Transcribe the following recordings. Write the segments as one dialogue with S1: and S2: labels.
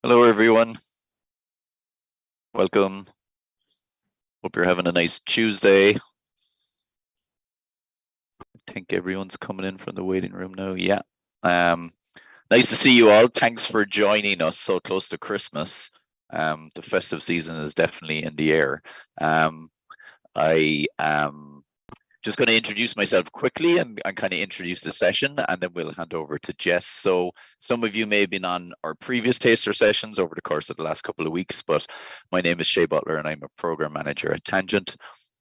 S1: Hello, everyone. Welcome. Hope you're having a nice Tuesday. I think everyone's coming in from the waiting room now. Yeah. Nice to see you all. Thanks for joining us so close to Christmas. The festive season is definitely in the air. I am just going to introduce myself quickly and kind of introduce the session, and then we'll hand over to Jess. So some of you may have been on our previous taster sessions over the course of the last couple of weeks, but my name is Shay Butler and I'm a program manager at Tangent.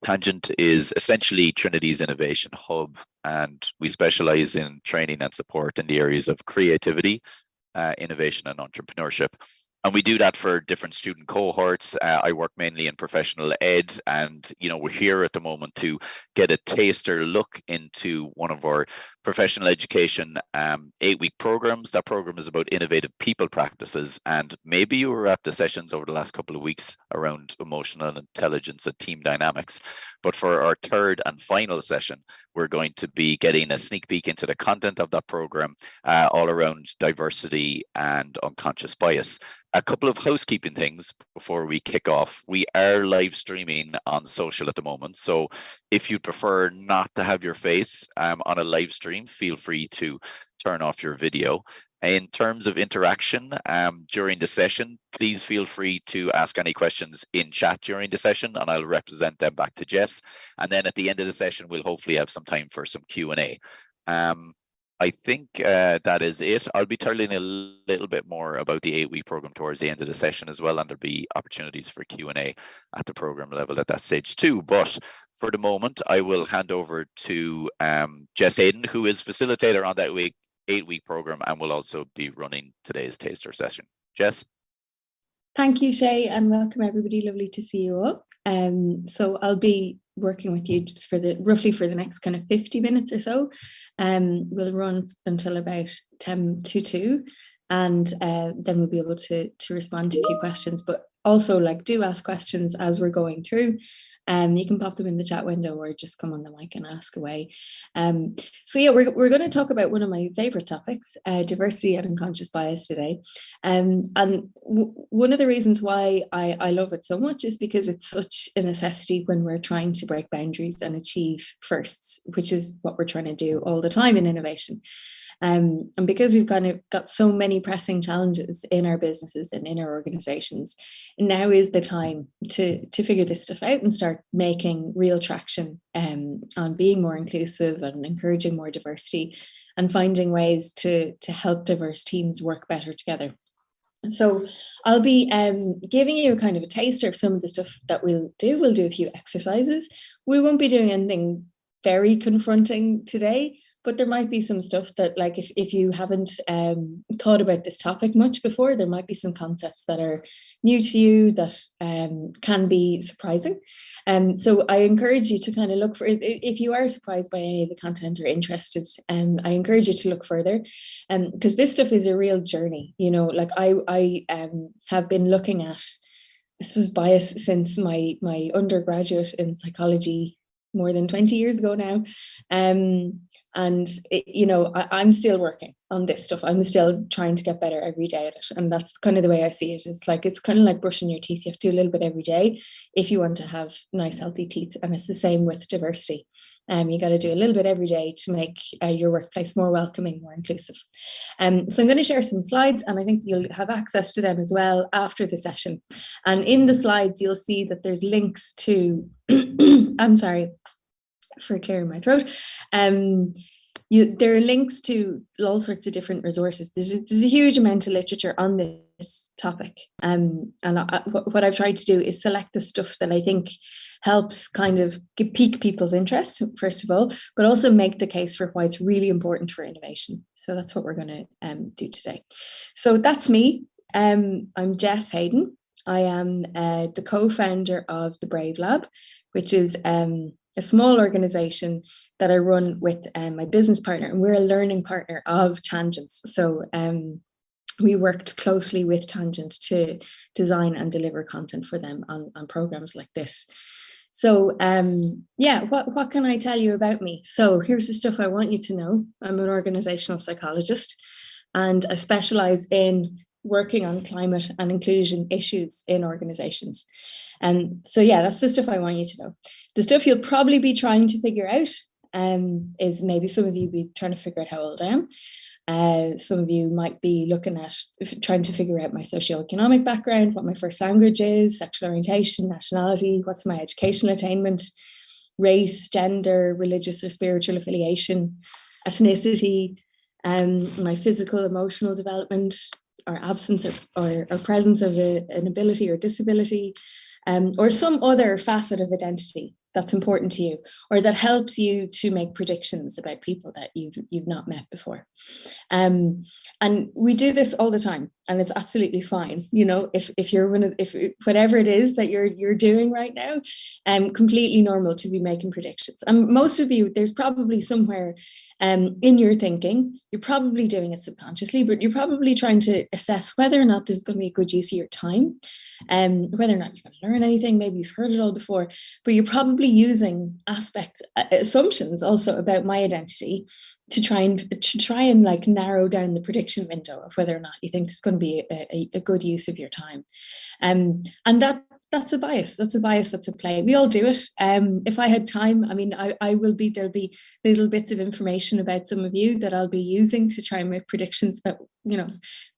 S1: Tangent is essentially Trinity's innovation hub, and we specialize in training and support in the areas of creativity, innovation and entrepreneurship. And we do that for different student cohorts. I work mainly in professional ed, and we're here at the moment to get a taster look into one of our professional education 8-week programs. That program is about innovative people practices, and maybe you were at the sessions over the last couple of weeks around emotional intelligence and team dynamics. But for our third and final session, we're going to be getting a sneak peek into the content of that program, all around diversity and unconscious bias. A couple of housekeeping things before we kick off. We are live streaming on social at the moment, so if you prefer not to have your face on a live stream, feel free to turn off your video. In terms of interaction during the session, please feel free to ask any questions in chat during the session, and I'll represent them back to Jess. And then at the end of the session, we'll hopefully have some time for some Q&A. I think that is it. I'll be telling a little bit more about the 8-week program towards the end of the session as well, and there'll be opportunities for Q&A at the program level at that stage too. But for the moment, I will hand over to Jess Hayden, who is facilitator on that 8-week program and will also be running today's taster session. Jess?
S2: Thank you, Shay, and welcome everybody. Lovely to see you all. So I'll be working with you just for roughly the next kind of 50 minutes or so. We'll run until about 10 to 2, and then we'll be able to respond to a few questions, but also do ask questions as we're going through. You can pop them in the chat window or just come on the mic and ask away. So yeah, we're going to talk about one of my favorite topics, diversity and unconscious bias today. And one of the reasons why I love it so much is because it's such a necessity when we're trying to break boundaries and achieve firsts, which is what we're trying to do all the time in innovation. And because we've kind of got so many pressing challenges in our businesses and in our organizations, now is the time to figure this stuff out and start making real traction on being more inclusive and encouraging more diversity and finding ways to help diverse teams work better together. So I'll be giving you a kind of a taster of some of the stuff that we'll do. We'll do a few exercises. We won't be doing anything very confronting today, but there might be some stuff that, if you haven't thought about this topic much before, there might be some concepts that are new to you that can be surprising. So I encourage you to kind of look for, if you are surprised by any of the content or interested, I encourage you to look further, because this stuff is a real journey. I have been looking at, I suppose, bias since my undergraduate in psychology more than 20 years ago now. I'm still working on this stuff. I'm still trying to get better every day at it. And that's kind of the way I see it. It's kind of like brushing your teeth. You have to do a little bit every day if you want to have nice, healthy teeth. And it's the same with diversity. You got to do a little bit every day to make your workplace more welcoming, more inclusive. So I'm going to share some slides, and I think you'll have access to them as well after the session. And in the slides, you'll see that there's links to, I'm sorry for clearing my throat. There are links to all sorts of different resources. There's a huge amount of literature on this topic. And what I've tried to do is select the stuff that I think helps kind of pique people's interest, first of all, but also make the case for why it's really important for innovation. So that's what we're going to do today. So that's me. I'm Jess Hayden. I am the co-founder of the Brave Lab, which is a small organization that I run with my business partner, and we're a learning partner of Tangent's. So we worked closely with Tangent to design and deliver content for them on programs like this. So yeah, what can I tell you about me? So here's the stuff I want you to know. I'm an organizational psychologist, and I specialize in working on climate and inclusion issues in organizations. And so, yeah, that's the stuff I want you to know. The stuff you'll probably be trying to figure out is maybe some of you be trying to figure out how old I am. Some of you might be looking at trying to figure out my socioeconomic background, what my first language is, sexual orientation, nationality, what's my educational attainment, race, gender, religious or spiritual affiliation, ethnicity, my physical, emotional development, or absence or presence of an ability or disability, or some other facet of identity that's important to you, or that helps you to make predictions about people that you've not met before. And we do this all the time, and it's absolutely fine. You know, if you're whatever it is that you're doing right now, completely normal to be making predictions. And most of you, there's probably somewhere in your thinking, you're probably doing it subconsciously, but you're probably trying to assess whether or not this is going to be a good use of your time, whether or not you're going to learn anything. Maybe you've heard it all before, but you're probably using assumptions also about my identity to try and like narrow down the prediction window of whether or not you think it's going to be a good use of your time. And that's a bias. That's a bias that's at play. We all do it. If I had time, I mean, there'll be little bits of information about some of you that I'll be using to try and make predictions about, you know,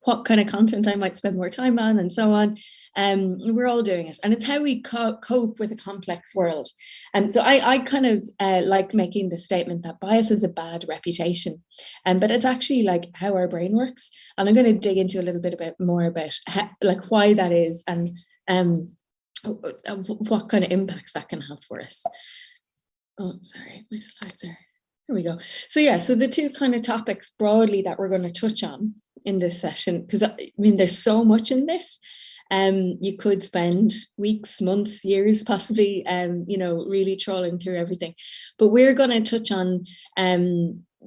S2: what kind of content I might spend more time on and so on. We're all doing it. And it's how we cope with a complex world. And so I kind of like making the statement that bias is a bad reputation. But it's actually like how our brain works. And I'm going to dig into a little bit more about like why that is and what kind of impacts that can have for us. Oh, sorry, my slides are, here we go. So yeah, so the two kind of topics broadly that we're going to touch on in this session, because I mean, there's so much in this. You could spend weeks, months, years, possibly, you know, really trawling through everything. But we're going to touch on,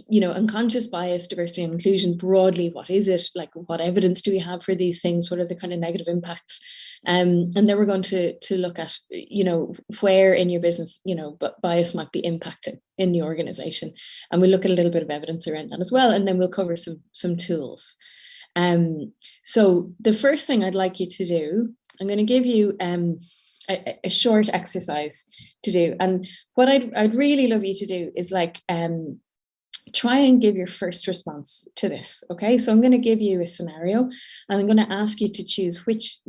S2: you know, unconscious bias, diversity and inclusion broadly. What is it? Like, what evidence do we have for these things? What are the kind of negative impacts? And then we're going to look at, you know, where in your business, you know, but bias might be impacting in the organization. And we'll look at a little bit of evidence around that as well. And then we'll cover some tools. So the first thing I'd like you to do, I'm going to give you a short exercise to do. And what I'd really love you to do is like, try and give your first response to this. Okay, so I'm going to give you a scenario and I'm going to ask you to choose which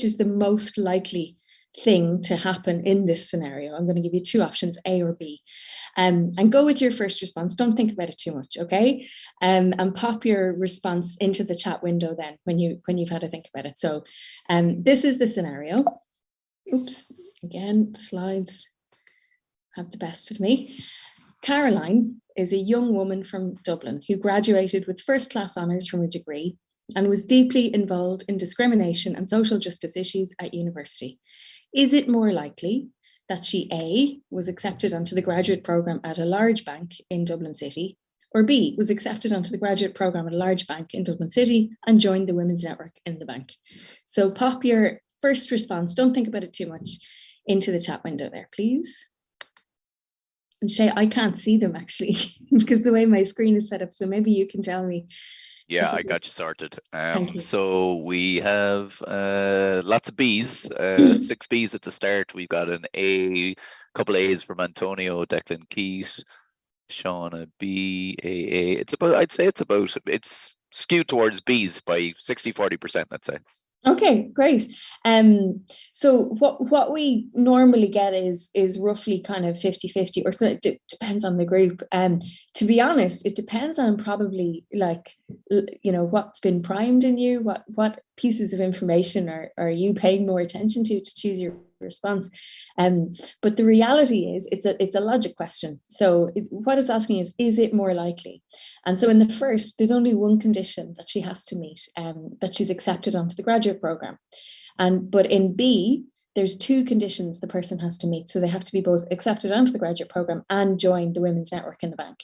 S2: is the most likely thing to happen in this scenario. I'm going to give you two options, A or B, and go with your first response. Don't think about it too much, okay? And pop your response into the chat window then when you've had to think about it. So this is the scenario. Oops, again, the slides have the best of me. Caroline is a young woman from Dublin who graduated with first-class honours from a degree and was deeply involved in discrimination and social justice issues at university. Is it more likely that she A, was accepted onto the graduate programme at a large bank in Dublin City, or B, was accepted onto the graduate programme at a large bank in Dublin City and joined the Women's Network in the bank? So pop your first response, don't think about it too much, into the chat window there, please. And Shay, I can't see them actually because the way my screen is set up. So maybe you can tell me.
S1: Yeah, I got you sorted.
S2: Thank you.
S1: So we have lots of B's, 6 B's at the start. We've got an A, couple A's from Antonio, Declan Keith, Sean a B, A. I'd say it's skewed towards B's by 60-40%, let's say.
S2: Okay, great. So what we normally get is roughly kind of 50-50, or so. It depends on the group. To be honest, it depends on probably like, you know, what's been primed in you, what pieces of information are you paying more attention to choose your response. But the reality is it's a logic question. So what it's asking is it more likely? And so in the first, there's only one condition that she has to meet, that she's accepted onto the graduate program. But in B, there's 2 conditions the person has to meet. So they have to be both accepted onto the graduate program and join the Women's Network in the bank.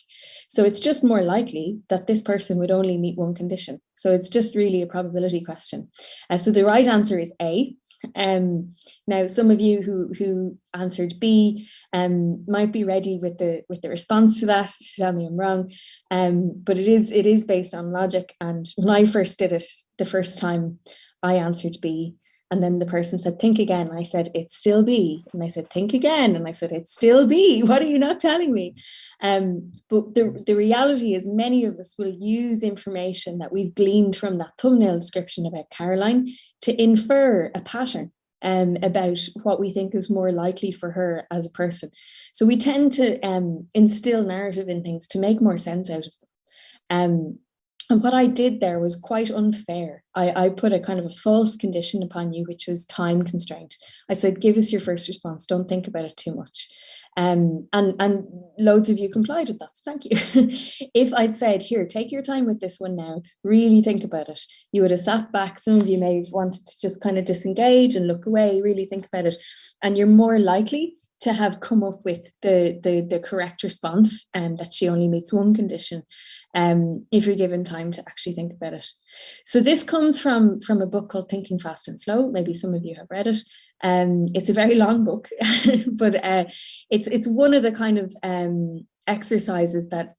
S2: So it's just more likely that this person would only meet one condition. So it's just really a probability question. So the right answer is A. Now, some of you who answered B might be ready with the response to that to tell me I'm wrong, but it is based on logic. And when I first did it the first time, I answered B. And then the person said, think again. I said, it's still B. And I said, think again. And I said, it's still B. What are you not telling me? But the reality is many of us will use information that we've gleaned from that thumbnail description about Caroline to infer a pattern about what we think is more likely for her as a person. So we tend to instill narrative in things to make more sense out of them. And what I did there was quite unfair. I put a kind of a false condition upon you, which was time constraint. I said, give us your first response. Don't think about it too much. And loads of you complied with that. So thank you. If I'd said, here, take your time with this one now, really think about it, you would have sat back. Some of you may have wanted to just kind of disengage and look away, really think about it. And you're more likely to have come up with the correct response, and that she only meets one condition, if you're given time to actually think about it. So this comes from a book called Thinking Fast and Slow. Maybe some of you have read it. It's a very long book, but it's one of the kind of exercises that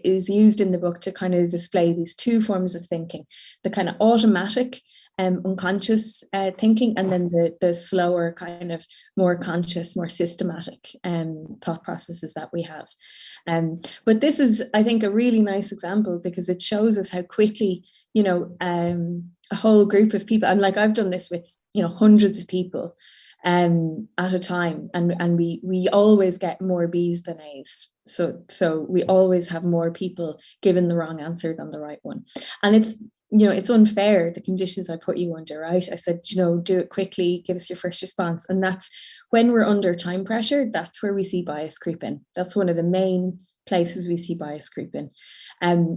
S2: is used in the book to kind of display these two forms of thinking: the kind of automatic unconscious thinking, and then the slower kind of more conscious, more systematic thought processes that we have. But this is, I think, a really nice example because it shows us how quickly, a whole group of people, and like I've done this with, hundreds of people at a time, and we always get more B's than A's. So we always have more people given the wrong answer than the right one. And it's unfair, the conditions I put you under, right? I said, do it quickly, give us your first response. And that's when we're under time pressure, that's where we see bias creep in. That's one of the main places we see bias creep in.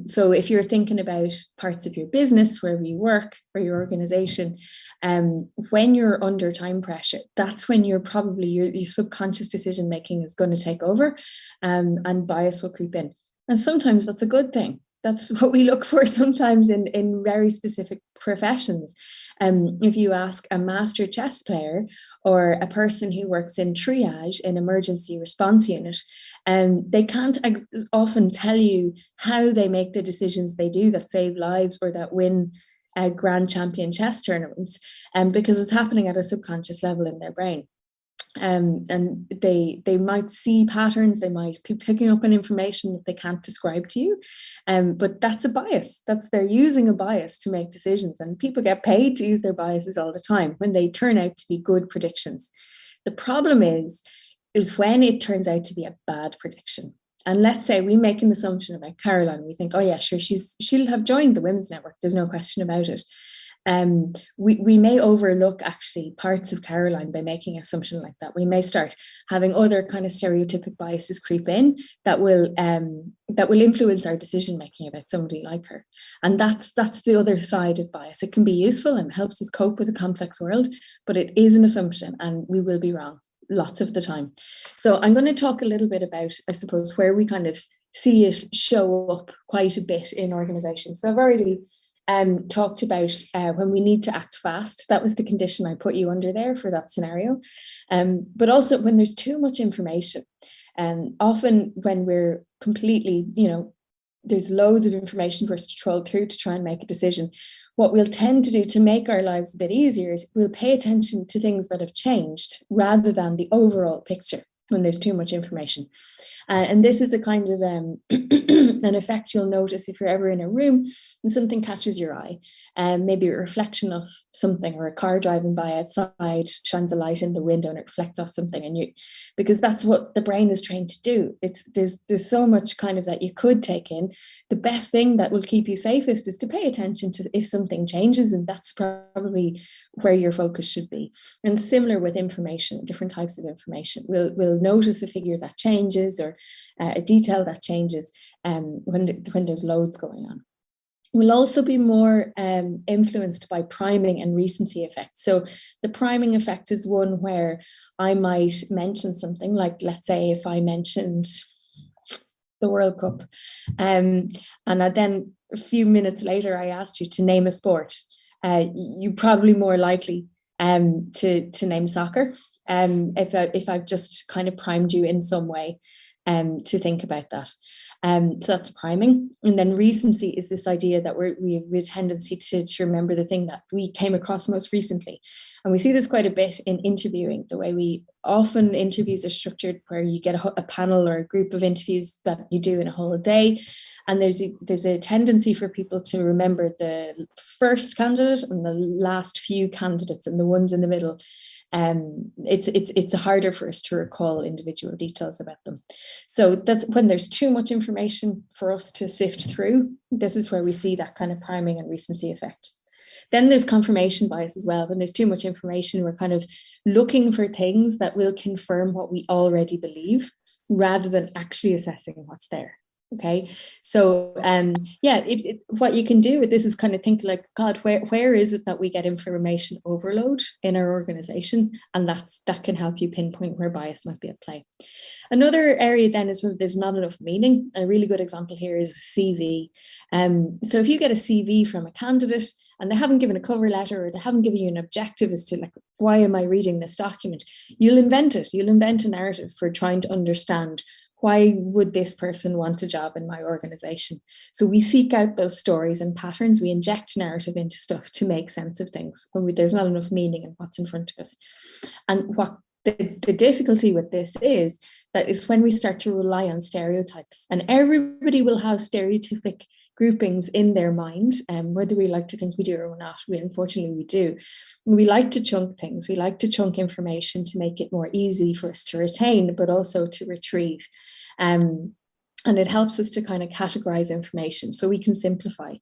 S2: So if you're thinking about parts of your business, wherever you work, or your organization, when you're under time pressure, that's when you're probably, your subconscious decision making is going to take over, and bias will creep in. And sometimes that's a good thing. That's what we look for sometimes in very specific professions. If you ask a master chess player or a person who works in triage, in emergency response unit, they can't often tell you how they make the decisions they do that save lives or that win grand champion chess tournaments, because it's happening at a subconscious level in their brain. And they might see patterns, they might be picking up on information that they can't describe to you, but that's a bias. They're using a bias to make decisions, and people get paid to use their biases all the time when they turn out to be good predictions. The problem is when it turns out to be a bad prediction. And let's say we make an assumption about Caroline, we think, oh yeah, sure, she'll have joined the Women's Network, there's no question about it. We may overlook actually parts of Caroline by making an assumption like that. We may start having other kind of stereotypic biases creep in that will influence our decision making about somebody like her. And that's the other side of bias. It can be useful and helps us cope with a complex world, but it is an assumption, and we will be wrong lots of the time. So I'm going to talk a little bit about, I suppose, where we kind of see it show up quite a bit in organizations. So I've already talked about when we need to act fast. That was the condition I put you under there for that scenario. But also when there's too much information, and often when we're completely, there's loads of information for us to troll through to try and make a decision. What we'll tend to do to make our lives a bit easier is we'll pay attention to things that have changed rather than the overall picture when there's too much information. And this is a kind of an effect you'll notice if you're ever in a room and something catches your eye, maybe a reflection of something, or a car driving by outside shines a light in the window and it reflects off something, and because that's what the brain is trained to do. There's so much kind of that you could take in. The best thing that will keep you safest is to pay attention to if something changes, and that's probably where your focus should be. And similar with information, different types of information. We'll notice a figure that changes, or a detail that changes when there's loads going on. We'll also be more influenced by priming and recency effects. So the priming effect is one where I might mention something like, let's say if I mentioned the World Cup, and then a few minutes later I asked you to name a sport, you probably more likely to name soccer. If I've just kind of primed you in some way to think about that. So that's priming. And then recency is this idea that we have a tendency to remember the thing that we came across most recently. And we see this quite a bit in interviewing, the way we often interviews are structured where you get a panel or a group of interviews that you do in a whole day. And there's a tendency for people to remember the first candidate and the last few candidates and the ones in the middle. It's harder for us to recall individual details about them. So that's when there's too much information for us to sift through. This is where we see that kind of priming and recency effect. Then there's confirmation bias as well. When there's too much information, we're kind of looking for things that will confirm what we already believe rather than actually assessing what's there. Okay, so what you can do with this is kind of think like, God, where is it that we get information overload in our organization? And that can help you pinpoint where bias might be at play. Another area then is where there's not enough meaning. A really good example here is a CV. So if you get a CV from a candidate and they haven't given a cover letter or they haven't given you an objective as to like, why am I reading this document? You'll invent it. You'll invent a narrative for trying to understand why would this person want a job in my organization? So we seek out those stories and patterns. We inject narrative into stuff to make sense of things when there's not enough meaning in what's in front of us. And what the difficulty with this is that it's when we start to rely on stereotypes, and everybody will have stereotypic groupings in their mind, and whether we like to think we do or not, unfortunately we do. We like to chunk things. We like to chunk information to make it more easy for us to retain, but also to retrieve. And it helps us to kind of categorize information so we can simplify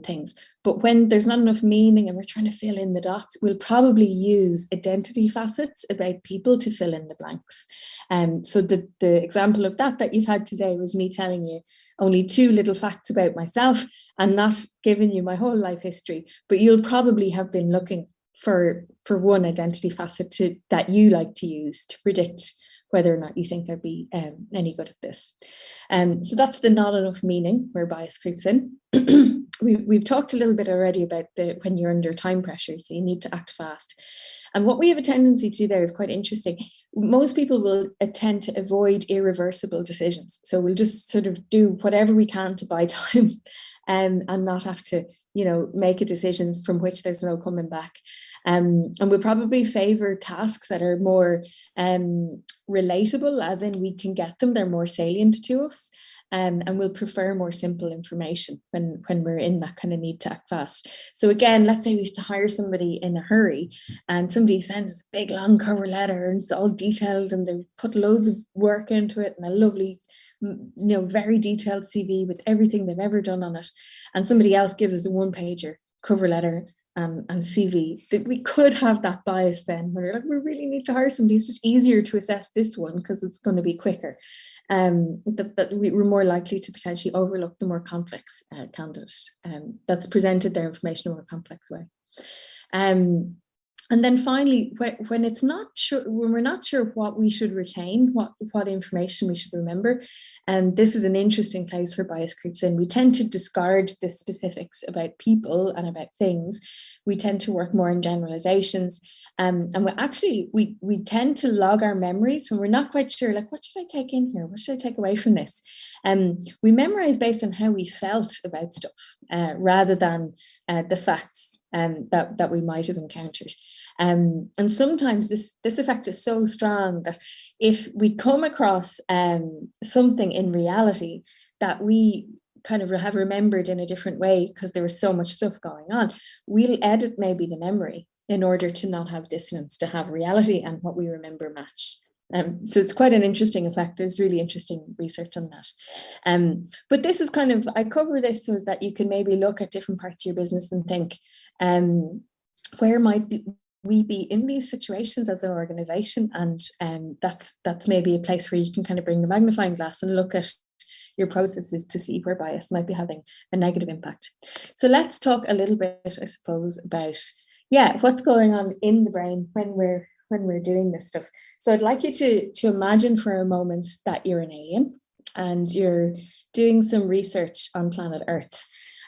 S2: things. But when there's not enough meaning and we're trying to fill in the dots, we'll probably use identity facets about people to fill in the blanks. So the example of that you've had today was me telling you only 2 little facts about myself and not giving you my whole life history, but you'll probably have been looking for one identity facet that you like to use to predict whether or not you think I'd be any good at this. So that's the not enough meaning where bias creeps in. We've talked a little bit already about when you're under time pressure, so you need to act fast. And what we have a tendency to do there is quite interesting. Most people will tend to avoid irreversible decisions. So we'll just sort of do whatever we can to buy time and not have to, make a decision from which there's no coming back. And we'll probably favor tasks that are more relatable, as in we can get them, they're more salient to us. And we'll prefer more simple information when we're in that kind of need to act fast. So again, let's say we have to hire somebody in a hurry and somebody sends a big long cover letter and it's all detailed and they put loads of work into it and a lovely, very detailed CV with everything they've ever done on it. And somebody else gives us a 1-pager cover letter and CV. That we could have that bias then where like, we really need to hire somebody. It's just easier to assess this one because it's going to be quicker. That we're more likely to potentially overlook the more complex candidate that's presented their information in a more complex way. And then finally, when we're not sure what we should retain, what information we should remember, and this is an interesting place where bias creeps in. We tend to discard the specifics about people and about things. We tend to work more in generalizations. And we tend to log our memories when we're not quite sure, like, what should I take in here? What should I take away from this? We memorize based on how we felt about stuff rather than the facts that we might have encountered. And sometimes this effect is so strong that if we come across something in reality that we kind of have remembered in a different way because there was so much stuff going on, we'll edit maybe the memory in order to not have dissonance, to have reality and what we remember match. So it's quite an interesting effect. There's really interesting research on that. But this is kind of, I cover this so that you can maybe look at different parts of your business and think, where might we be in these situations as an organization? And that's maybe a place where you can kind of bring the magnifying glass and look at your processes to see where bias might be having a negative impact. So let's talk a little bit, I suppose, about what's going on in the brain when we're doing this stuff. So I'd like you to imagine for a moment that you're an alien and you're doing some research on planet Earth,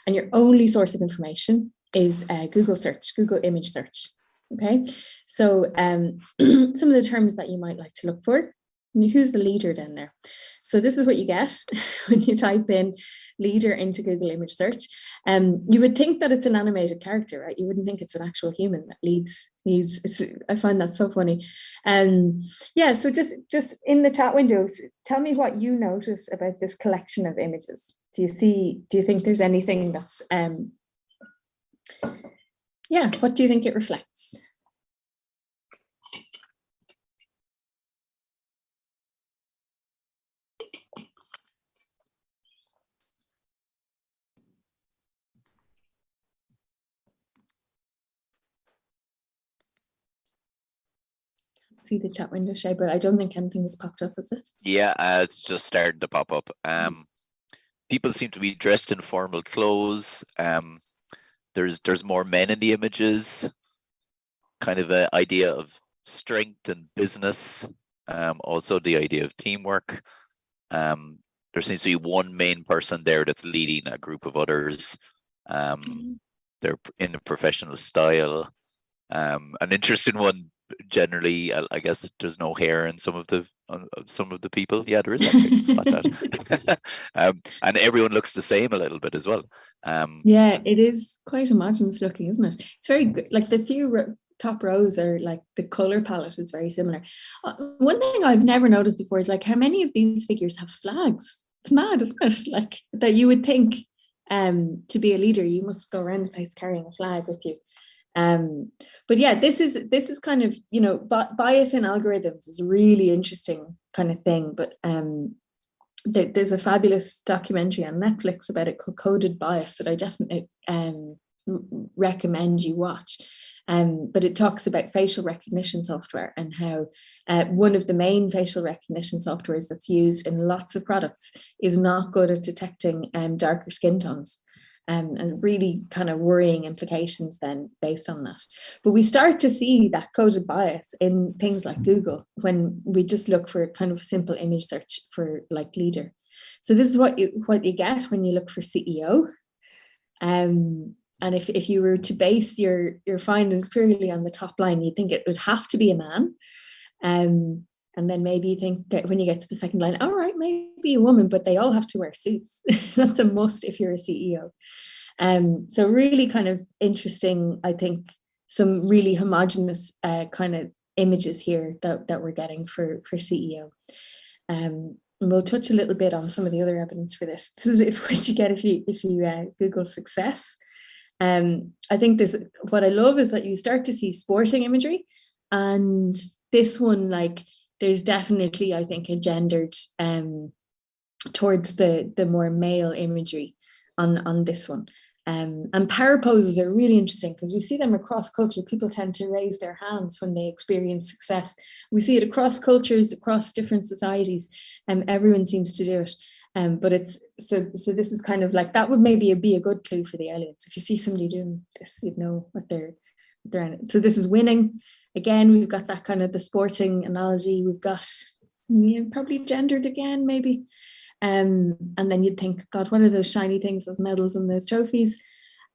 S2: and your only source of information is Google image search. Okay, so some of the terms that you might like to look for. Who's the leader then there? So this is what you get when you type in leader into Google image search. You would think that it's an animated character, right? You wouldn't think it's an actual human that leads. I find that so funny. Yeah, so just in the chat windows, tell me what you notice about this collection of images. Do you think there's anything that's yeah, what do you think it reflects? See the chat window, Shay, but I don't think anything has popped up, is it?
S1: Yeah, it's just starting to pop up. People seem to be dressed in formal clothes. There's more men in the images. Kind of an idea of strength and business. Also the idea of teamwork. There seems to be one main person there that's leading a group of others. They're in a professional style. An interesting one. Generally, I guess there's no hair in some of the people. Yeah, there is actually. I spot that. And everyone looks the same a little bit as well.
S2: Yeah, it is quite homogenous looking, isn't it? It's very good. Like the few top rows are like the color palette is very similar. One thing I've never noticed before is like how many of these figures have flags. It's mad, isn't it? Like that you would think to be a leader, you must go around the place carrying a flag with you. But yeah, this is kind of, you know, bias in algorithms is a really interesting kind of thing. But there's a fabulous documentary on Netflix about it called Coded Bias that I definitely recommend you watch. But it talks about facial recognition software and how one of the main facial recognition softwares that's used in lots of products is not good at detecting darker skin tones. And really kind of worrying implications then based on that. But we start to see that coded bias in things like Google when we just look for kind of simple image search for like leader. So this is what you get when you look for CEO. And if you were to base your findings purely on the top line, you'd think it would have to be a man. And then maybe you think that when you get to the second line, all right, maybe a woman, but they all have to wear suits. That's a must if you're a CEO. So really kind of interesting, I think, some really homogenous kind of images here that we're getting for CEO. And we'll touch a little bit on some of the other evidence for this. This is what you get if you Google success. I think what I love is that you start to see sporting imagery, and this one, like, there's definitely, I think, a gendered towards the more male imagery on this one. And power poses are really interesting because we see them across culture. People tend to raise their hands when they experience success. We see it across cultures, across different societies, and everyone seems to do it. But it's so this is kind of like, that would maybe be a good clue for the aliens. If you see somebody doing this, you'd know what they're in. So this is winning. Again, we've got that kind of the sporting analogy. We've got probably gendered again, maybe. And then you'd think, God, what are those shiny things, those medals and those trophies?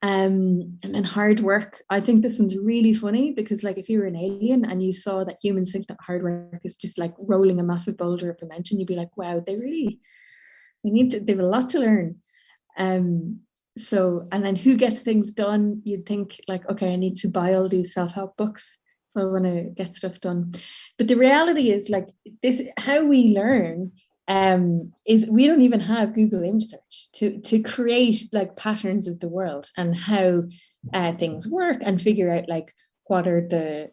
S2: And then hard work. I think this one's really funny because, like, if you were an alien and you saw that humans think that hard work is just like rolling a massive boulder up a mountain, you'd be like, wow, they have a lot to learn. So, and then who gets things done? You'd think like, okay, I need to buy all these self-help books if I want to get stuff done. But the reality is, like, this, how we learn is we don't even have Google image search to create like patterns of the world and how things work and figure out like what are the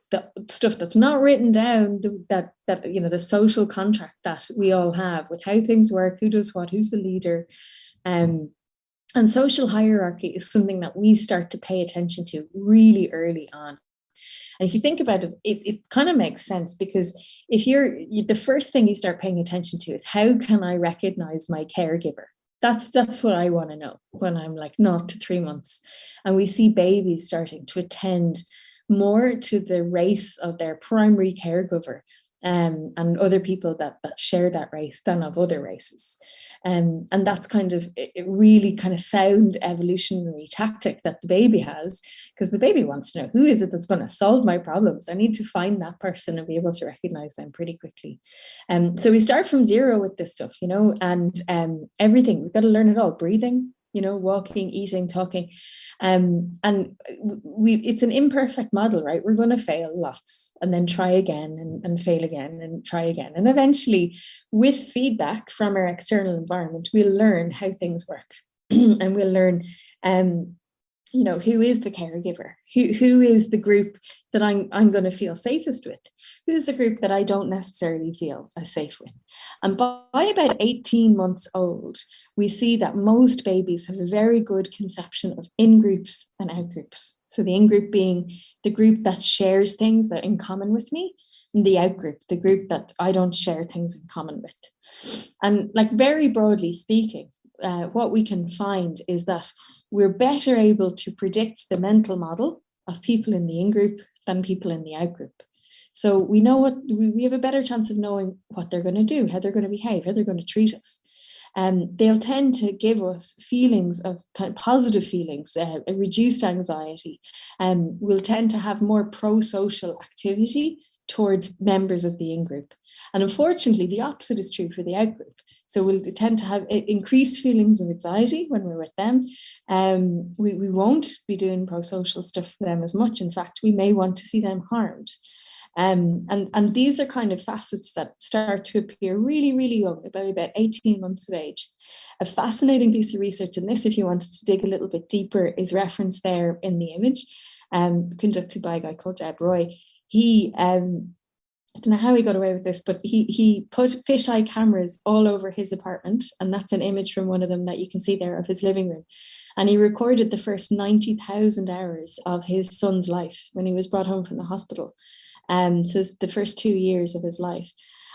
S2: stuff that's not written down, that you know, the social contract that we all have with how things work, who does what, who's the leader. And social hierarchy is something that we start to pay attention to really early on. And if you think about it, it kind of makes sense, because if the first thing you start paying attention to is, how can I recognize my caregiver? That's what I want to know when I'm like 0 to 3 months. And we see babies starting to attend more to the race of their primary caregiver and other people that share that race than of other races. And that's kind of a really kind of sound evolutionary tactic that the baby has, because the baby wants to know, who is it that's going to solve my problems? I need to find that person and be able to recognize them pretty quickly. So we start from zero with this stuff, and everything. We've got to learn it all: breathing, walking, eating, talking. And it's an imperfect model, right? We're going to fail lots and then try again and fail again and try again. And eventually, with feedback from our external environment, we'll learn how things work. And we'll learn, who is the caregiver? Who is the group that I'm going to feel safest with? Who's the group that I don't necessarily feel as safe with? And by about 18 months old, we see that most babies have a very good conception of in-groups and out-groups. So the in-group being the group that shares things that are in common with me, and the out-group, the group that I don't share things in common with. And like, very broadly speaking, what we can find is that we're better able to predict the mental model of people in the in-group than people in the out-group. So we know we have a better chance of knowing what they're going to do, how they're going to behave, how they're going to treat us. They'll tend to give us feelings of kind of positive feelings, a reduced anxiety, and we'll tend to have more pro-social activity towards members of the in-group. And unfortunately, the opposite is true for the out-group. So we'll tend to have increased feelings of anxiety when we're with them. We won't be doing pro-social stuff for them as much. In fact, we may want to see them harmed. And these are kind of facets that start to appear really, really young, about 18 months of age. A fascinating piece of research in this, if you wanted to dig a little bit deeper, is referenced there in the image, conducted by a guy called Deb Roy. He, I don't know how he got away with this, but he put fisheye cameras all over his apartment, and that's an image from one of them that you can see there of his living room. And he recorded the first 90,000 hours of his son's life when he was brought home from the hospital. So it's the first 2 years of his life.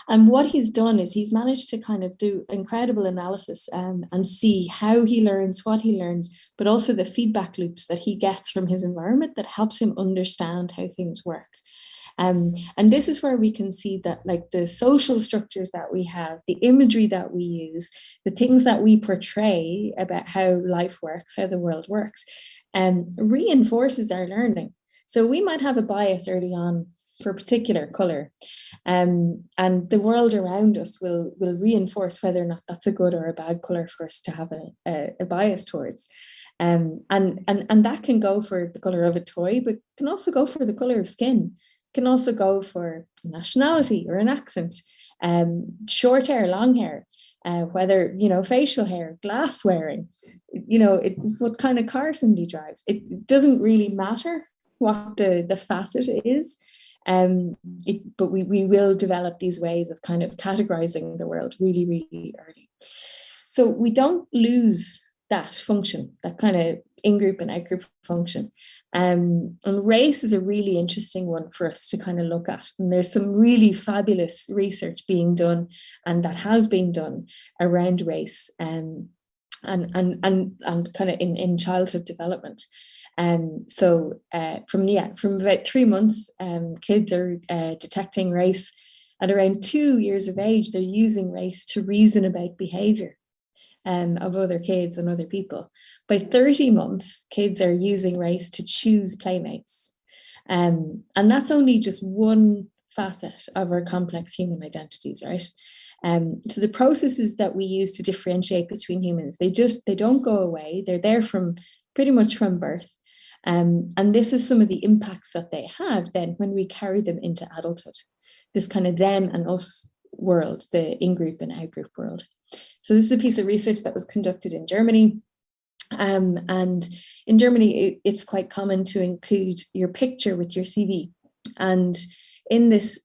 S2: And what he's done is he's managed to kind of do incredible analysis and see how he learns, what he learns, but also the feedback loops that he gets from his environment that helps him understand how things work. And this is where we can see that, like, the social structures that we have, the imagery that we use, the things that we portray about how life works, how the world works, reinforces our learning. So we might have a bias early on for a particular color, and the world around us will reinforce whether or not that's a good or a bad color for us to have a bias towards. And that can go for the color of a toy, but can also go for the color of skin, can also go for nationality or an accent, short hair, long hair, whether, facial hair, glass wearing, what kind of car somebody drives. It doesn't really matter what the facet is. But we will develop these ways of kind of categorizing the world really, really early. So we don't lose that function, that kind of in-group and out-group function. And race is a really interesting one for us to kind of look at. And there's some really fabulous research being done, and that has been done around race and kind of in childhood development. So from about 3 months, kids are detecting race. At around 2 years of age, they're using race to reason about behavior of other kids and other people. By 30 months, kids are using race to choose playmates. And that's only just one facet of our complex human identities, right? So the processes that we use to differentiate between humans, they don't go away. They're there pretty much from birth. And this is some of the impacts that they have then when we carry them into adulthood, this kind of them and us world, the in-group and out-group world. So this is a piece of research that was conducted in Germany. And in Germany, it's quite common to include your picture with your CV. And in this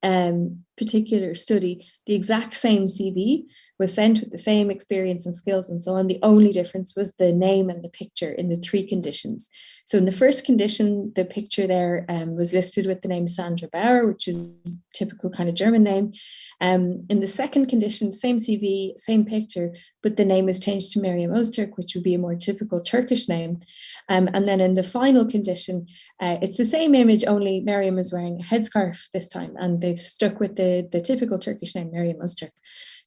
S2: particular study, the exact same CV was sent with the same experience and skills and so on. The only difference was the name and the picture in the 3 conditions. So in the first condition, the picture there was listed with the name Sandra Bauer, which is a typical kind of German name. In the second condition, same CV, same picture, but the name was changed to Meryem Öztürk, which would be a more typical Turkish name. And then in the final condition, it's the same image, only Meryem is wearing a headscarf this time, and they've stuck with the typical Turkish name, Meryem Öztürk.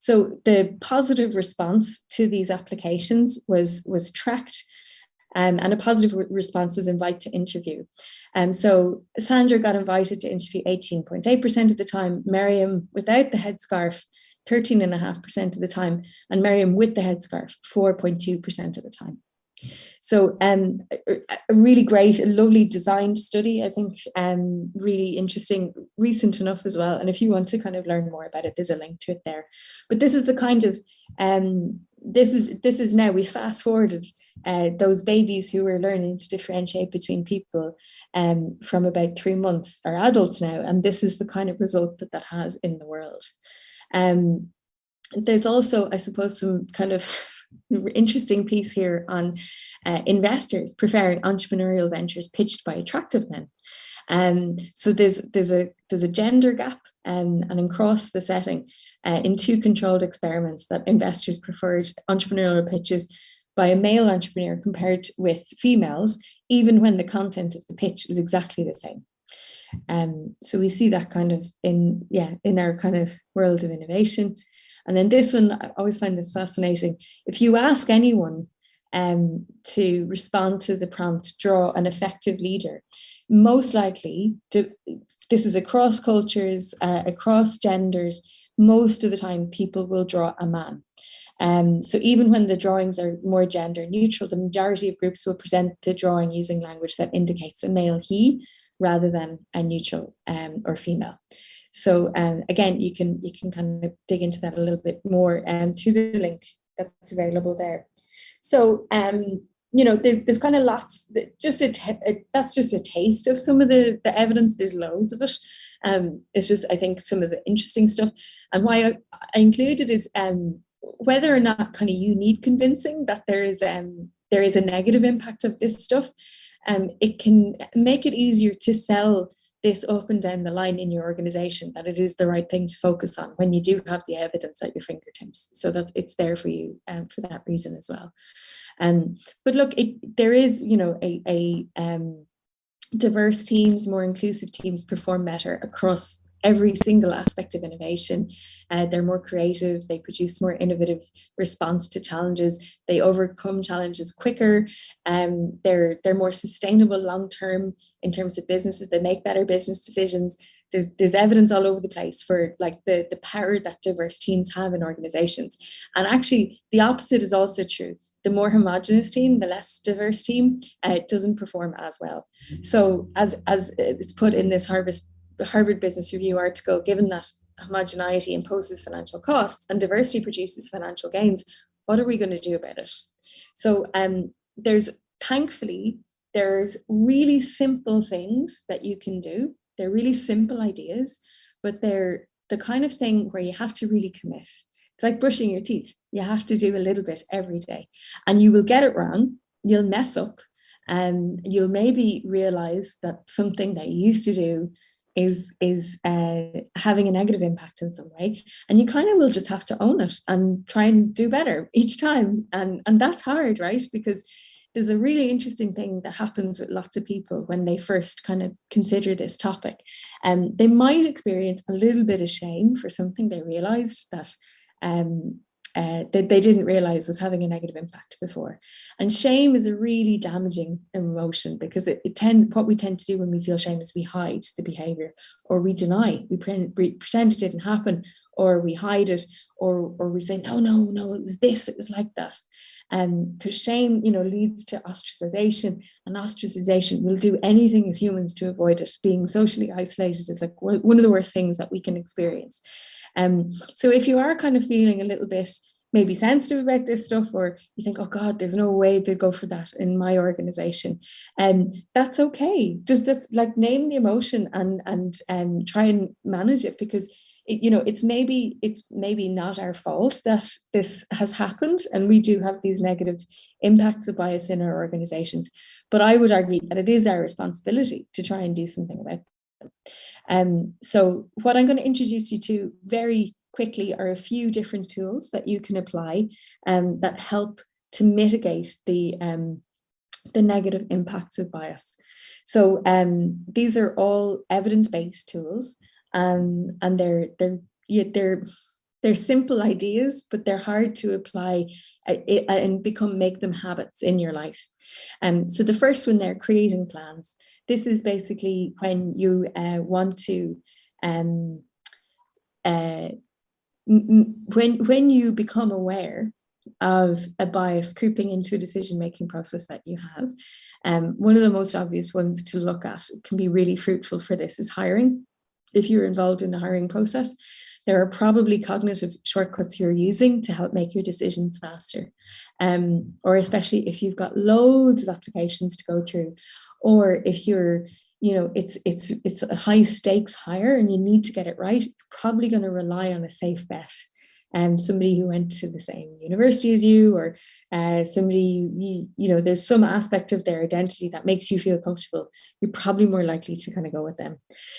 S2: So the positive response to these applications was tracked, and a positive response was invite to interview. So Sandra got invited to interview 18.8% of the time, Miriam without the headscarf 13.5% of the time, and Miriam with the headscarf 4.2% of the time. So a really great, a lovely designed study, I think, really interesting, recent enough as well. And if you want to kind of learn more about it, there's a link to it there. But this is the kind of, this is now, we fast forwarded those babies who were learning to differentiate between people from about 3 months are adults now. And this is the kind of result that that has in the world. There's also, I suppose, some kind of interesting piece here on investors preferring entrepreneurial ventures pitched by attractive men. So there's a gender gap, and across the setting, in 2 controlled experiments, that investors preferred entrepreneurial pitches by a male entrepreneur compared with females, even when the content of the pitch was exactly the same. So we see that kind of in our kind of world of innovation. And then this one, I always find this fascinating. If you ask anyone to respond to the prompt, draw an effective leader, most likely, this is across cultures, across genders, most of the time people will draw a man. So even when the drawings are more gender neutral, the majority of groups will present the drawing using language that indicates a male he rather than a neutral or female. So again, you can kind of dig into that a little bit more through the link that's available there. So there's kind of lots. That's just a taste of some of the evidence. There's loads of it. It's just, I think, some of the interesting stuff. And why I included is whether or not kind of you need convincing that there is a negative impact of this stuff. It can make it easier to sell this up and down the line in your organization, that it is the right thing to focus on when you do have the evidence at your fingertips. So that it's there for you for that reason as well. But look, there is, diverse teams, more inclusive teams perform better across every single aspect of innovation. They're more creative, they produce more innovative response to challenges, they overcome challenges quicker, they're more sustainable long-term in terms of businesses, they make better business decisions. There's evidence all over the place for like the power that diverse teams have in organizations. And actually the opposite is also true. The more homogenous team, the less diverse team, doesn't perform as well. So as it's put in this Harvard Business Review article, given that homogeneity imposes financial costs and diversity produces financial gains, what are we going to do about it? So thankfully, there's really simple things that you can do. They're really simple ideas, but they're the kind of thing where you have to really commit. It's like brushing your teeth. You have to do a little bit every day, and you will get it wrong. You'll mess up, and you'll maybe realize that something that you used to do is having a negative impact in some way, and you kind of will just have to own it and try and do better each time. And that's hard, right? Because there's a really interesting thing that happens with lots of people when they first kind of consider this topic, and they might experience a little bit of shame for something they realized that they didn't realize was having a negative impact before. And shame is a really damaging emotion, because what we tend to do when we feel shame is we hide the behavior, or we deny, we pretend it didn't happen, or we hide it, or we say, no, it was this, it was like that. Because shame, leads to ostracization, and ostracization, will do anything as humans to avoid it. Being socially isolated is like one of the worst things that we can experience. So if you are kind of feeling a little bit maybe sensitive about this stuff, or you think, oh God, there's no way to go for that in my organization, that's okay. Just name the emotion and try and manage it, because it's maybe not our fault that this has happened, and we do have these negative impacts of bias in our organizations. But I would argue that it is our responsibility to try and do something about it. So what I'm going to introduce you to very quickly are a few different tools that you can apply that help to mitigate the negative impacts of bias. So these are all evidence-based tools, and they're They're simple ideas, but they're hard to apply and make them habits in your life. So the first one there, creating plans. This is basically when you want to, when you become aware of a bias creeping into a decision-making process that you have. One of the most obvious ones to look at, can be really fruitful for this, is hiring. If you're involved in the hiring process, there are probably cognitive shortcuts you're using to help make your decisions faster. Or especially if you've got loads of applications to go through, or if you're, it's a high stakes hire and you need to get it right, you're probably going to rely on a safe bet. Somebody who went to the same university as you, or somebody, there's some aspect of their identity that makes you feel comfortable, you're probably more likely to kind of go with them.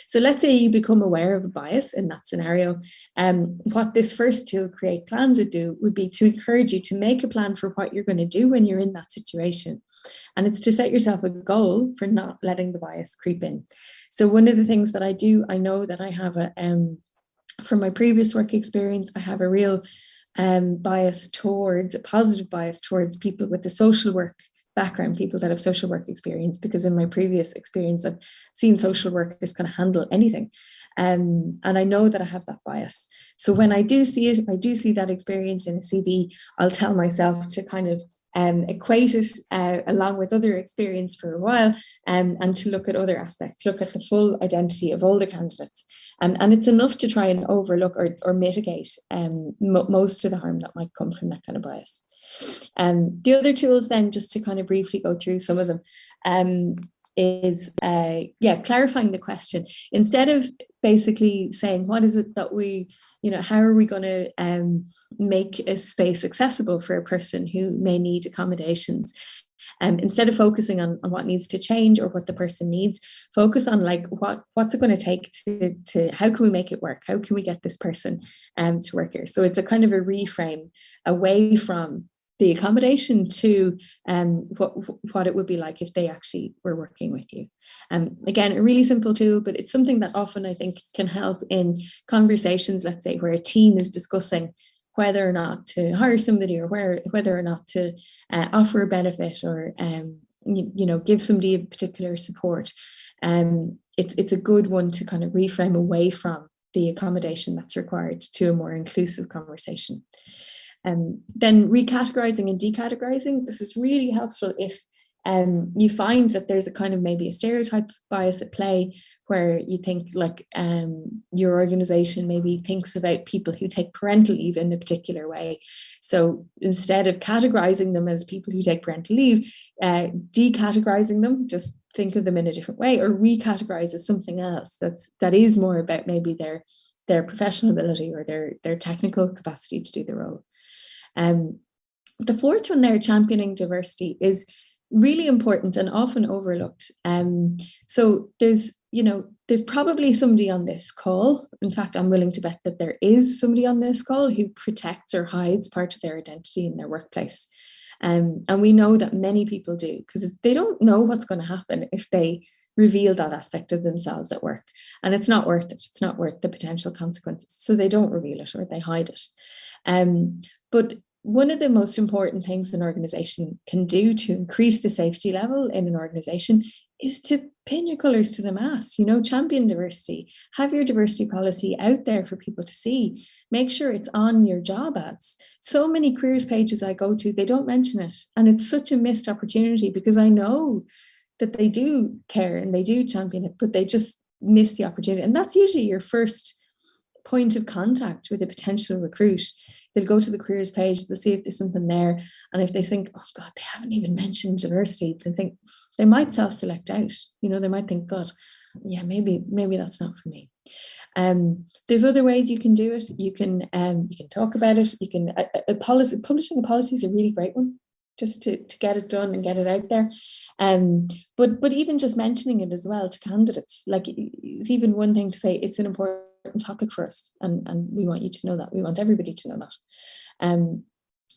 S2: So let's say you become aware of a bias in that scenario. What this first tool, Create Plans, would be to encourage you to make a plan for what you're going to do when you're in that situation. And it's to set yourself a goal for not letting the bias creep in. So one of the things that I do, I know that I have from my previous work experience, I have a real a positive bias towards people with the social work background, people that have social work experience, because in my previous experience, I've seen social workers kind of handle anything. And I know that I have that bias. So when I do see it, I do see that experience in a CV, I'll tell myself to kind of equate it along with other experience for a while, and to look at other aspects, look at the full identity of all the candidates. And it's enough to try and overlook or mitigate most of the harm that might come from that kind of bias. The other tools then, just to kind of briefly go through some of them, is clarifying the question. Instead of basically saying, what is it that we, how are we going to make a space accessible for a person who may need accommodations? Instead of focusing on what needs to change or what the person needs, focus on like what's it going to take to how can we make it work? How can we get this person to work here? So it's a kind of a reframe away from the accommodation to what it would be like if they actually were working with you. Again, a really simple tool, but it's something that often I think can help in conversations, let's say, where a team is discussing whether or not to hire somebody, or whether or not to offer a benefit, or give somebody a particular support. It's a good one to kind of reframe away from the accommodation that's required to a more inclusive conversation. Then recategorizing and decategorizing. This is really helpful if you find that there's a kind of maybe a stereotype bias at play, where you think like your organization maybe thinks about people who take parental leave in a particular way. So instead of categorizing them as people who take parental leave, decategorizing them, just think of them in a different way, or recategorize as something else that is more about maybe their professional ability or their technical capacity to do the role. The fourth one there, championing diversity, is really important and often overlooked. So there's probably somebody on this call. In fact, I'm willing to bet that there is somebody on this call who protects or hides part of their identity in their workplace. And we know that many people do, because they don't know what's going to happen if they reveal that aspect of themselves at work. And it's not worth it. It's not worth the potential consequences. So they don't reveal it, or they hide it. But one of the most important things an organization can do to increase the safety level in an organization is to pin your colors to the mast, champion diversity, have your diversity policy out there for people to see, make sure it's on your job ads. So many careers pages I go to, they don't mention it. And it's such a missed opportunity, because I know that they do care and they do champion it, but they just miss the opportunity. And that's usually your first point of contact with a potential recruit. They'll go to the careers page, they'll see if there's something there. And if they think, oh God, they haven't even mentioned diversity, they might self-select out. They might think, God, yeah, maybe that's not for me. There's other ways you can do it. You can talk about it. You can publishing a policy is a really great one, just to get it done and get it out there. But even just mentioning it as well to candidates, like, it's even one thing to say it's an important topic for us, and we want you to know that. We want everybody to know that.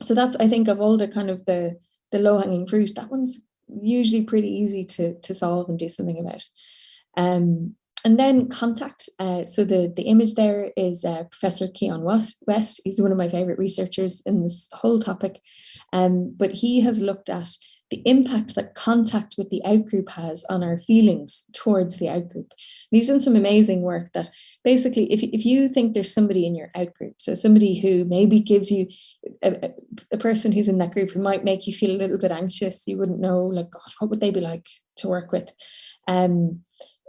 S2: So that's, I think, of all the kind of the low-hanging fruit, that one's usually pretty easy to solve and do something about. And then contact. So the image there is Professor Keon West. He's one of my favorite researchers in this whole topic. But he has looked at the impact that contact with the outgroup has on our feelings towards the outgroup. And he's done some amazing work that basically, if you think there's somebody in your outgroup, so somebody who maybe gives you a person who's in that group who might make you feel a little bit anxious, you wouldn't know, like, God, what would they be like to work with?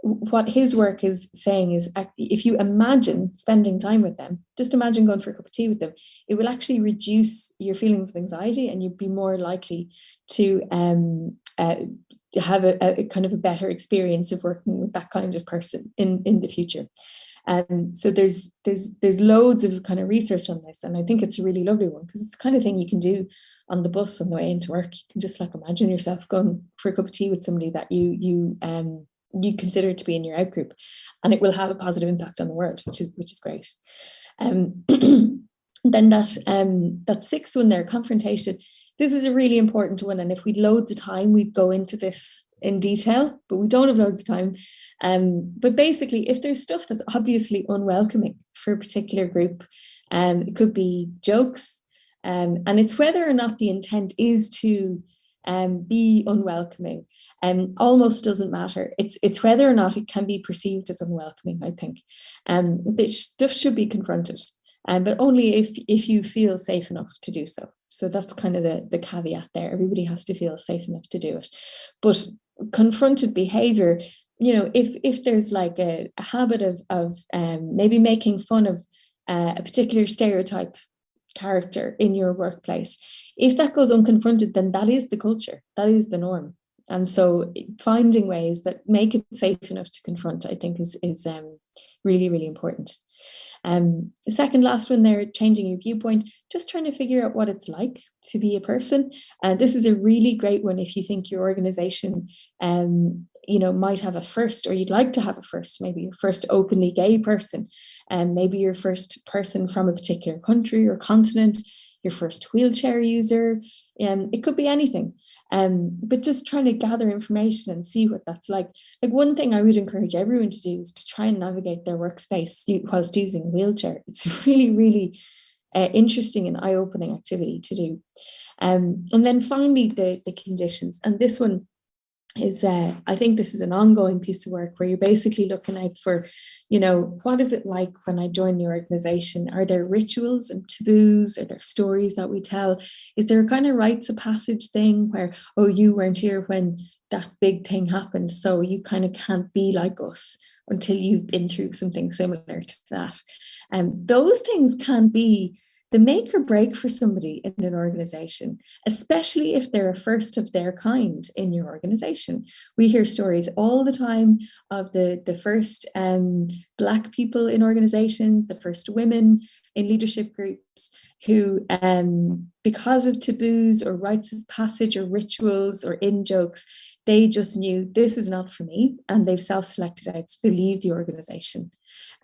S2: What his work is saying is, if you imagine spending time with them, just imagine going for a cup of tea with them, it will actually reduce your feelings of anxiety, and you'd be more likely to have a kind of a better experience of working with that kind of person in the future. So there's loads of kind of research on this, and I think it's a really lovely one, because it's the kind of thing you can do on the bus on the way into work. You can just like imagine yourself going for a cup of tea with somebody that you consider to be in your outgroup, and it will have a positive impact on the world, which is great. Then that sixth one there, confrontation. This is a really important one, and if we'd loads of time, we'd go into this in detail, but we don't have loads of time. But basically, if there's stuff that's obviously unwelcoming for a particular group, it could be jokes, and it's whether or not the intent is to be unwelcoming, almost doesn't matter. It's whether or not it can be perceived as unwelcoming, I think. This stuff should be confronted, but only if you feel safe enough to do so. So that's kind of the caveat there. Everybody has to feel safe enough to do it. But confronted behavior, if there's like a habit of maybe making fun of a particular stereotype character in your workplace, if that goes unconfronted, then that is the culture, that is the norm. And so finding ways that make it safe enough to confront, I think is really, really important. The second last one there, changing your viewpoint, just trying to figure out what it's like to be a person. This is a really great one if you think your organization might have a first, or you'd like to have a first, maybe your first openly gay person, and maybe your first person from a particular country or continent, your first wheelchair user, it could be anything. But just trying to gather information and see what that's like. Like, one thing I would encourage everyone to do is to try and navigate their workspace whilst using a wheelchair. It's really, really interesting and eye-opening activity to do. And then finally, the conditions. And this one is, I think this is an ongoing piece of work where you're basically looking out for, what is it like when I join the organization? Are there rituals and taboos? Are there stories that we tell? Is there a kind of rites of passage thing where, oh, you weren't here when that big thing happened, so you kind of can't be like us until you've been through something similar to that? And those things can be the make or break for somebody in an organization, especially if they're a first of their kind in your organization. We hear stories all the time of the first Black people in organizations, the first women in leadership groups who, because of taboos or rites of passage or rituals or in-jokes, they just knew this is not for me, and they've self-selected out, so they leave the organization.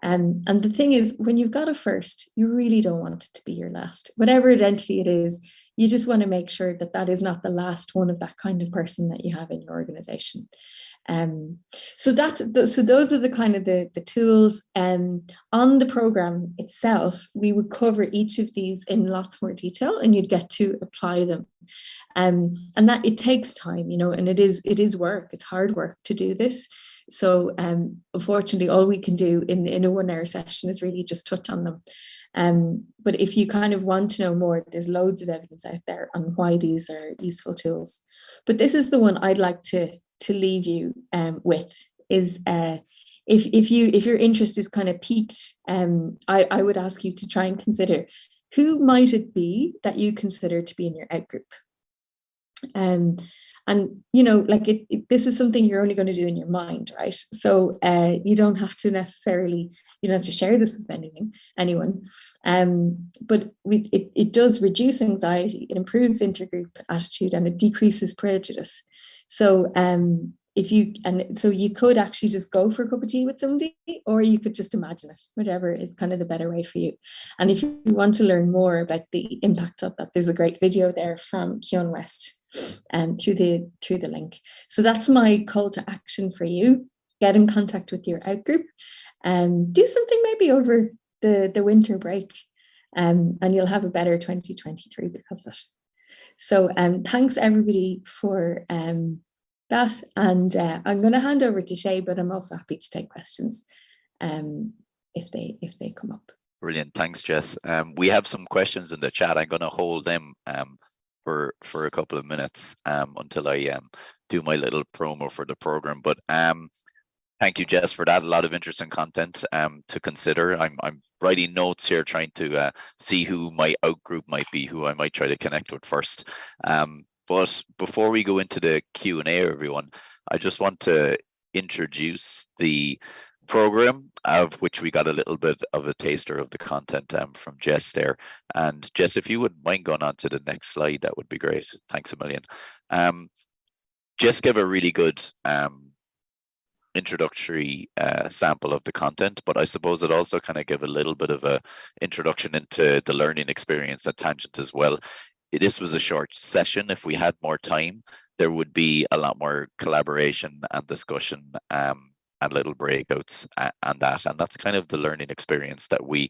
S2: And the thing is, when you've got a first, you really don't want it to be your last. Whatever identity it is, you just want to make sure that that is not the last one of that kind of person that you have in your organization. So those are the kind of the tools. On the program itself, we would cover each of these in lots more detail, and you'd get to apply them. And that it takes time, and it is work. It's hard work to do this. So unfortunately, all we can do in a 1 hour session is really just touch on them. But if you kind of want to know more, there's loads of evidence out there on why these are useful tools. But this is the one I'd like to leave you with, is if your interest is kind of piqued, I would ask you to try and consider, who might it be that you consider to be in your outgroup? And this is something you're only going to do in your mind, right? So you don't have to share this with anyone. But it does reduce anxiety, it improves intergroup attitude, and it decreases prejudice. So you could actually just go for a cup of tea with somebody, or you could just imagine it, whatever is kind of the better way for you. And if you want to learn more about the impact of that, there's a great video there from Keon West through the link. So that's my call to action for you. get in contact with your outgroup and do something maybe over the winter break, and you'll have a better 2023 because of it. So thanks everybody for that, and I'm going to hand over to Shay, but I'm also happy to take questions if they come up.
S1: Brilliant, thanks Jess. We have some questions in the chat. I'm going to hold them for a couple of minutes until I do my little promo for the program. But thank you, Jess, for that. A lot of interesting content to consider. I'm writing notes here, trying to see who my outgroup might be, who I might try to connect with first. But before we go into the Q&A, everyone, I just want to introduce the program, of which we got a little bit of a taster of the content from Jess there. And Jess, if you wouldn't mind going on to the next slide, that would be great. Thanks a million. Jess gave a really good introductory sample of the content, but I suppose it also kind of gave a little bit of a introduction into the learning experience at Tangent as well. This was a short session. If we had more time, there would be a lot more collaboration and discussion and little breakouts and that's kind of the learning experience that we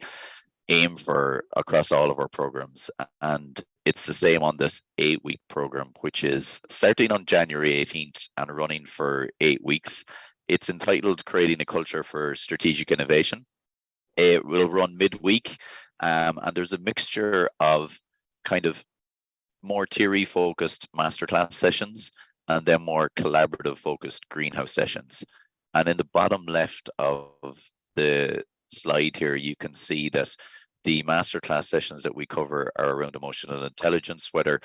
S1: aim for across all of our programs. And it's the same on this 8-week program, which is starting on January 18th and running for 8 weeks. It's entitled Creating a Culture for Strategic Innovation. It will run midweek, and there's a mixture of kind of more theory focused masterclass sessions and then more collaborative focused greenhouse sessions. And in the bottom left of the slide here, you can see that the masterclass sessions that we cover are around emotional intelligence, whether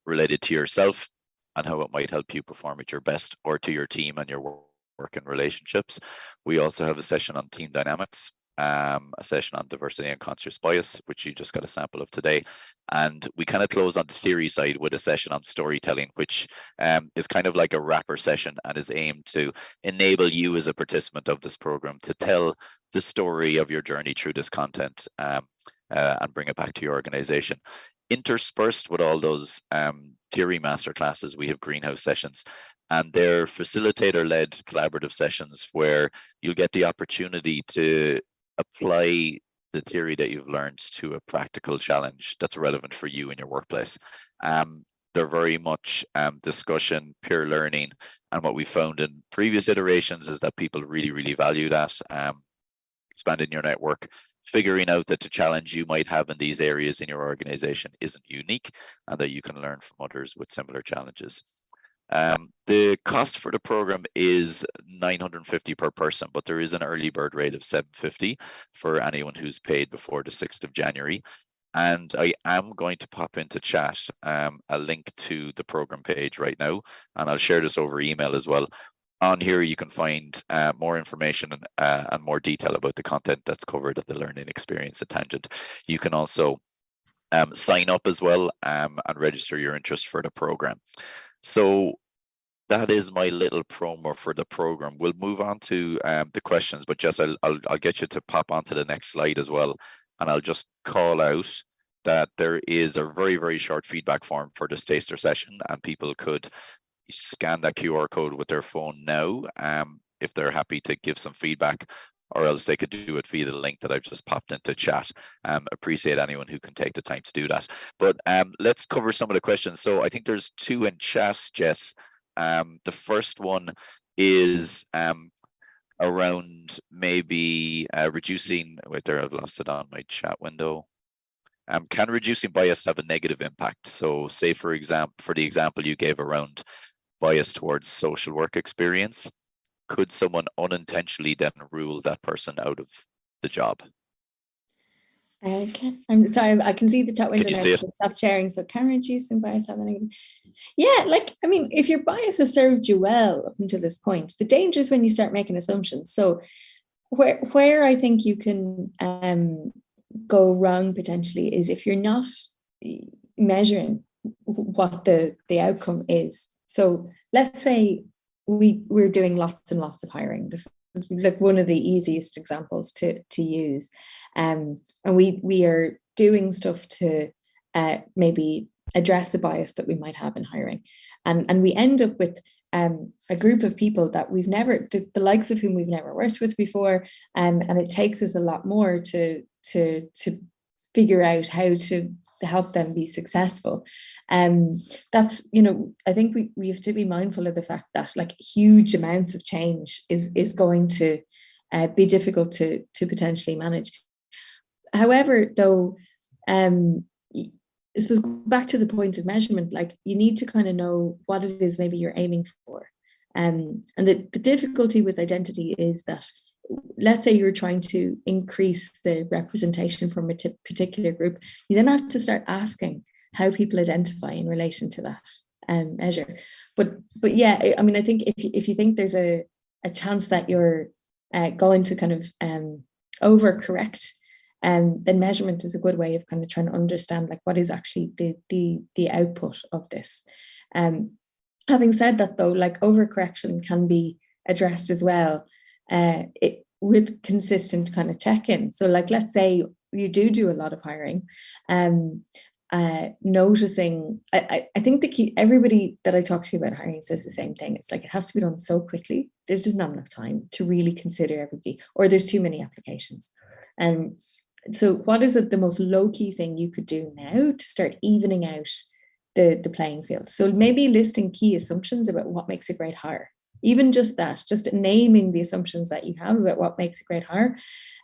S1: related to yourself and how it might help you perform at your best, or to your team and your work and relationships. We also have a session on team dynamics, a session on diversity and conscious bias, which you just got a sample of today. And we kind of close on the theory side with a session on storytelling, which is kind of like a wrapper session and is aimed to enable you as a participant of this program to tell the story of your journey through this content and bring it back to your organization. Interspersed with all those theory masterclasses, we have greenhouse sessions, and they're facilitator-led collaborative sessions where you'll get the opportunity to apply the theory that you've learned to a practical challenge that's relevant for you in your workplace. They're very much discussion, peer learning, and what we found in previous iterations is that people really, really value that. Expanding your network, figuring out that the challenge you might have in these areas in your organization isn't unique, and that you can learn from others with similar challenges. The cost for the program is $950 per person, but there is an early bird rate of $750 for anyone who's paid before the 6th of January. And I am going to pop into chat a link to the program page right now, and I'll share this over email as well. On here, you can find more information and more detail about the content that's covered at the learning experience at Tangent. You can also sign up as well and register your interest for the program. So that is my little promo for the program. We'll move on to the questions, but Jess, I'll get you to pop onto the next slide as well. And I'll just call out that there is a very, very short feedback form for this taster session, and people could scan that QR code with their phone now if they're happy to give some feedback, or else they could do it via the link that I've just popped into chat. Appreciate anyone who can take the time to do that. But let's cover some of the questions. So I think there's 2 in chat, Jess. The first one is around maybe reducing, wait there, I've lost it on my chat window. Can reducing bias have a negative impact? So say for the example you gave around bias towards social work experience, could someone unintentionally then rule that person out of the job?
S2: Okay, I'm sorry, I can see the chat window now. Stop sharing. So can reducing bias have a negative? Yeah, like, I mean, if your bias has served you well up until this point, the danger is when you start making assumptions. So where I think you can go wrong potentially is if you're not measuring what the outcome is. So let's say we're doing lots and lots of hiring. This is like one of the easiest examples to use. And we are doing stuff to maybe address a bias that we might have in hiring. And we end up with a group of people that we've never, the likes of whom we've never worked with before, and it takes us a lot more to figure out how to help them be successful. That's, I think we have to be mindful of the fact that like huge amounts of change is going to be difficult to potentially manage. However, though, I suppose back to the point of measurement, like you need to kind of know what it is maybe you're aiming for. And the difficulty with identity is that, let's say you're trying to increase the representation from a particular group, you then have to start asking how people identify in relation to that measure. But yeah, I mean, I think if you think there's a chance that you're going to kind of overcorrect, then measurement is a good way of kind of trying to understand like what is actually the output of this. Having said that, though, like overcorrection can be addressed as well with consistent kind of check-in. So like, let's say you do a lot of hiring, noticing, I think the key, everybody that I talk to about hiring says the same thing. It's like, it has to be done so quickly. There's just not enough time to really consider everybody, or there's too many applications. So what is it, the most low-key thing you could do now to start evening out the playing field? So maybe listing key assumptions about what makes a great hire. Even just that, just naming the assumptions that you have about what makes a great hire,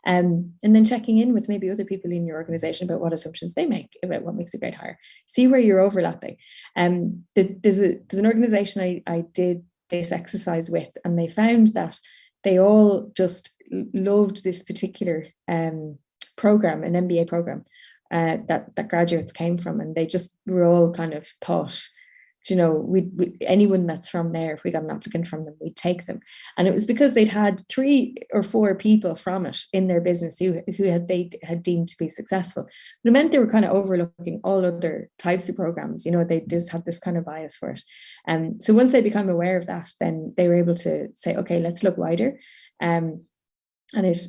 S2: and then checking in with maybe other people in your organization about what assumptions they make about what makes a great hire. See where you're overlapping. There's an organization I did this exercise with, and they found that they all just loved this particular program, an MBA program that graduates came from, and they just were all kind of thought, we anyone that's from there, if we got an applicant from them, we'd take them. And it was because they'd had 3 or 4 people from it in their business who they had deemed to be successful. But it meant they were kind of overlooking all other types of programs. They just had this kind of bias for it. So once they become aware of that, then they were able to say, okay, let's look wider. And it,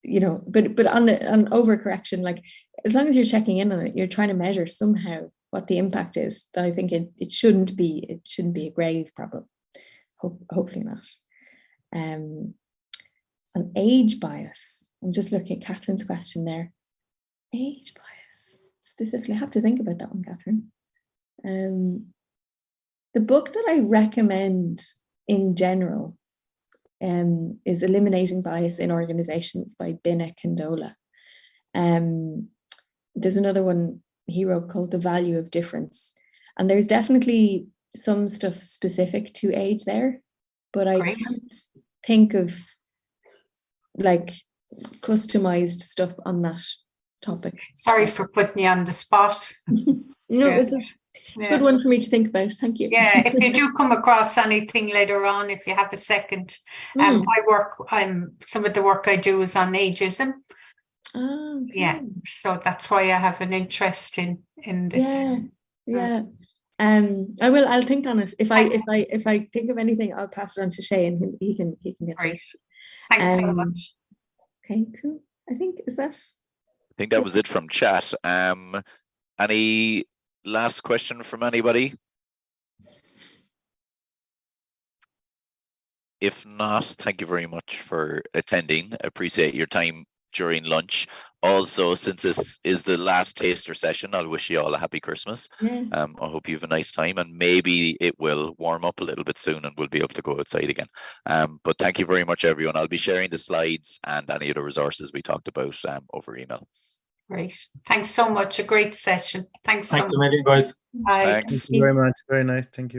S2: but on overcorrection, like as long as you're checking in on it, you're trying to measure somehow what the impact is. That I think it shouldn't be a grave problem. Hopefully not. An age bias. I'm just looking at Catherine's question there. Age bias specifically. I have to think about that one, Catherine. The book that I recommend in general is Eliminating Bias in Organizations by Binna Kandola. There's another one he wrote called The Value of Difference. And there's definitely some stuff specific to age there, but I can't think of like customized stuff on that topic.
S3: Sorry for putting you on the spot.
S2: It's a good one for me to think about. Thank you.
S3: Yeah, if you do come across anything later on, if you have a second, some of the work I do is on ageism.
S2: Oh, okay.
S3: Yeah, so that's why I have an interest in this.
S2: Yeah. I'll think on it. If I think of anything, I'll pass it on to Shay, and he can get
S3: Great.
S2: it.
S3: Thanks so much.
S2: Okay, cool. I think
S1: that was it from chat. Any last question from anybody? If not, thank you very much for attending. Appreciate your time during lunch. Also, since this is the last taster session, I'll wish you all a happy Christmas.
S2: Yeah.
S1: I hope you have a nice time, and maybe it will warm up a little bit soon and we'll be able to go outside again. But thank you very much, everyone. I'll be sharing the slides and any of the resources we talked about over email.
S3: Great. Thanks so much. A great session. Thanks so much.
S4: Thanks a million, guys.
S3: Bye.
S1: Thanks.
S4: Thank you very much. Very nice. Thank you.